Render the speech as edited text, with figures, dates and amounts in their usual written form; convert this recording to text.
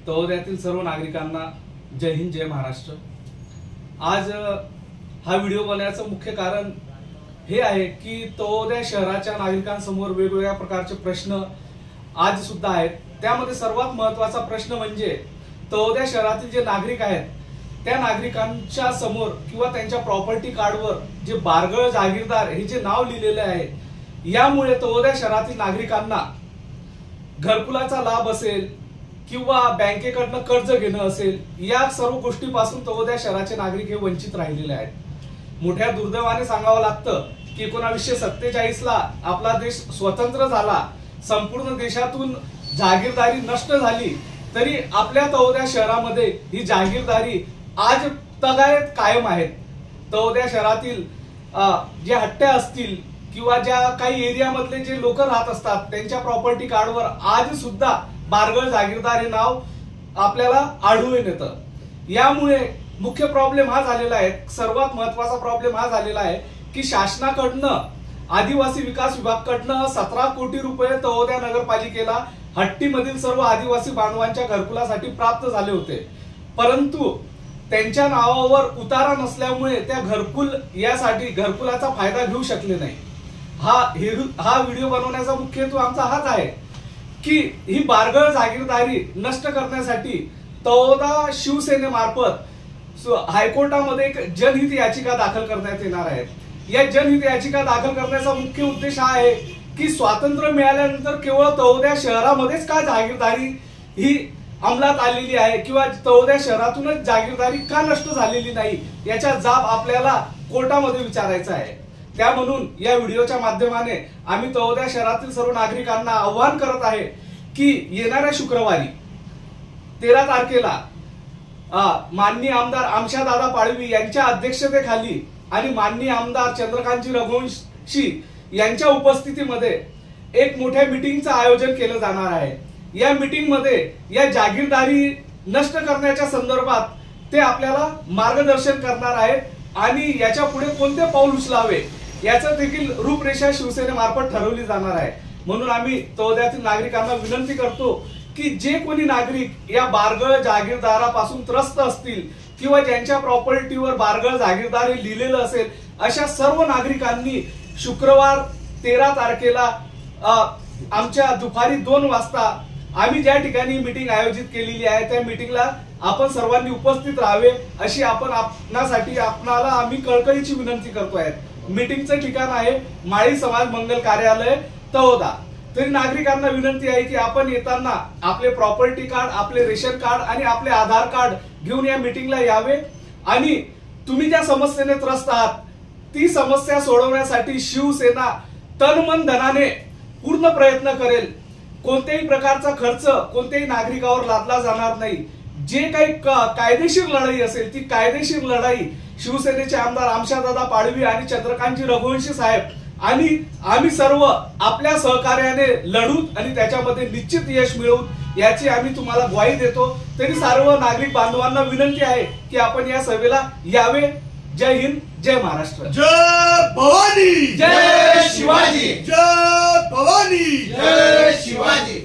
तळोद्यातील सर्व नागरिकांना जय हिंद, जय महाराष्ट्र। आज हा व्हिडिओ बनवण्याचं मुख्य कारण हे आहे की तळोदा शहराच्या नागरिकांसमोर वेगवेगळ्या प्रकारचे प्रश्न आज सुद्धा आहेत। त्यामध्ये सर्वात महत्त्वाचा प्रश्न म्हणजे तळोदा शहरातील जे नागरिक आहेत त्या नागरिकांच्या समोर किंवा त्यांच्या प्रॉपर्टी कार्डवर जे बारगळ जागीरदार हे जे नाव लिहिलेले आहे, यामुळे तळोदा शहरातील नागरिकांना घरकुलाचा लाभ असेल किंवा बँकेकडनं कर्ज घेणं असेल, या सर्व गोष्टीपासून तळोदा शहराचे नागरिक हे वंचित राहिलेले आहेत। मोठ्या दुर्दैवाने सांगावं लागतं की 1947 ला आपला देश स्वतंत्र झाला, संपूर्ण देशातून जागीरदारी नष्ट झाली, तरी आपल्या तळोदा शहरामध्ये ही जागीरदारी आज तगायत कायम आहेत। तळोदा शहरातील जे हट्ट्या असतील किंवा ज्या काही एरिया मधले जे लोक राहत असतात त्यांच्या प्रॉपर्टी कार्डवर आज सुद्धा बारगळ जागीरदार हे नाव आपल्याला आढळून येतं। यामुळे मुख्य प्रॉब्लेम हा झालेला आहे, सर्वात महत्त्वाचा प्रॉब्लेम हा झालेला आहे की शासनाकडनं आदिवासी विकास विभागाकडनं 17 कोटी रुपये तळोदा नगरपालिकेला हट्टीमधील सर्व आदिवासी बांधवांच्या घरकुलासाठी प्राप्त झाले होते, परंतु त्यांच्या नावावर उतारा नसल्यामुळे त्या यासाठी घरकुलाचा फायदा घेऊ शकले नाही। हा व्हिडिओ बनवण्याचा मुख्य हेतू आमचा हाच आहे की ही बारगळ जागीरदारी नष्ट करण्यासाठी तळोदा शिवसेनेमार्फत हायकोर्टामध्ये एक जनहित याचिका दाखल करण्यात येणार आहे। या जनहित याचिका दाखल करण्याचा मुख्य उद्देश हा आहे की स्वातंत्र्य मिळाल्यानंतर केवळ तळोदा शहरामध्येच का जागीरदारी ही अंमलात आलेली आहे किंवा तळोदा शहरातूनच जागीरदारी का नष्ट झालेली नाही, याचा जाब आपल्याला कोर्टामध्ये विचारायचा आहे। त्या म्हणून या व्हिडिओच्या माध्यमाने आम्ही तळोदा शहरातील सर्व नागरिकांना आवाहन करत आहे की येणाऱ्या शुक्रवारी 13 तारखेला माननीय आमदार आमशादादा पाडवी यांच्या अध्यक्षतेखाली आणि माननीय आमदार चंद्रकांतजी रघुवंशी यांच्या उपस्थितीमध्ये एक मोठ्या मीटिंगचं आयोजन केलं जाणार आहे। या मीटिंग मध्ये या जागीरदारी नष्ट करण्याच्या संदर्भात ते आपल्याला मार्गदर्शन करणार आहेत आणि याच्या पुढे कोणते पाऊल उचलावे याचं देखील रूपरेषा शिवसेनेमार्फत ठरवली जाणार आहे। म्हणून आम्ही तळोद्यातील नागरिकांना विनंती करतो की जे कोणी नागरिक या बारगळ जागीरदारापासून त्रस्त असतील किंवा ज्यांच्या प्रॉपर्टीवर बारगळ जागीरदारी लिहिलेलं असेल, अशा सर्व नागरिकांनी शुक्रवार 13 तारखेला आमच्या दुपारी 2 वाजता आम्ही ज्या ठिकाणी मीटिंग आयोजित केलेली आहे त्या मीटिंगला आपण सर्वांनी उपस्थित राहावे अशी आपणाला आम्ही कळकळीची विनंती करतोय। मीटिंगचं ठिकाण आहे माळी समाज मंगल कार्यालय तळोदा। तरी नागरिकांना विनंती आहे की आपण येताना आपले प्रॉपर्टी कार्ड, आपले रेशन कार्ड आणि आपले आधार कार्ड घेऊन या मीटिंगला यावे आणि तुम्ही ज्या समस्येने त्रस्त आहात ती समस्या सोडवण्यासाठी शिवसेना तन मन धनाने पूर्ण प्रयत्न करेल। कोणत्याही प्रकारचा खर्च कोणत्याही नागरिकावर लादला जाणार नाही। जे काही कायदेशीर लढाई असेल ती कायदेशीर लढाई शिवसेनेचे आमदार आमशादादा पाडवी आणि चंद्रकांतजी रघुवंशी साहेब आणि आम्ही सर्व आपल्या सहकार्याने लढू आणि त्याच्यामध्ये निश्चित यश मिळवू याची आम्ही तुम्हाला ग्वाही देतो। तरी सर्व नागरिक बांधवांना विनंती आहे की आपण या सभेला यावे। जय हिंद, जय महाराष्ट्र। जय भवानी, जय शिवाजी। जय भवानी, जय शिवाजी।